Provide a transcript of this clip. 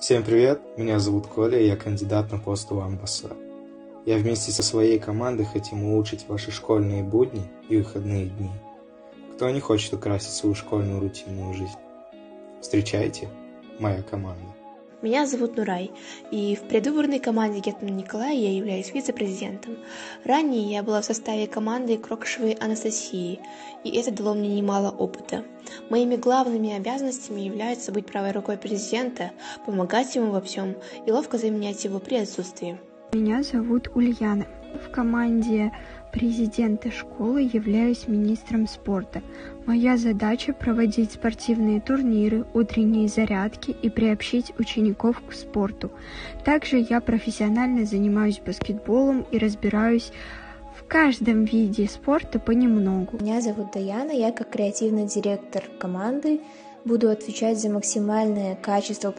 Всем привет, меня зовут Коля, и я кандидат на пост УАМБаса. Я вместе со своей командой хотим улучшить ваши школьные будни и выходные дни. Кто не хочет украсить свою школьную рутинную жизнь? Встречайте, моя команда. Меня зовут Нурай, и в предвыборной команде Гетмана Николая я являюсь вице-президентом. Ранее я была в составе команды Крокошевой Анастасии, и это дало мне немало опыта. Моими главными обязанностями является быть правой рукой президента, помогать ему во всем и ловко заменять его при отсутствии. Меня зовут Ульяна. В команде президента школы являюсь министром спорта. Моя задача – проводить спортивные турниры, утренние зарядки и приобщить учеников к спорту. Также я профессионально занимаюсь баскетболом и разбираюсь в каждом виде спорта понемногу. Меня зовут Даяна, я как креативный директор команды буду отвечать за максимальное качество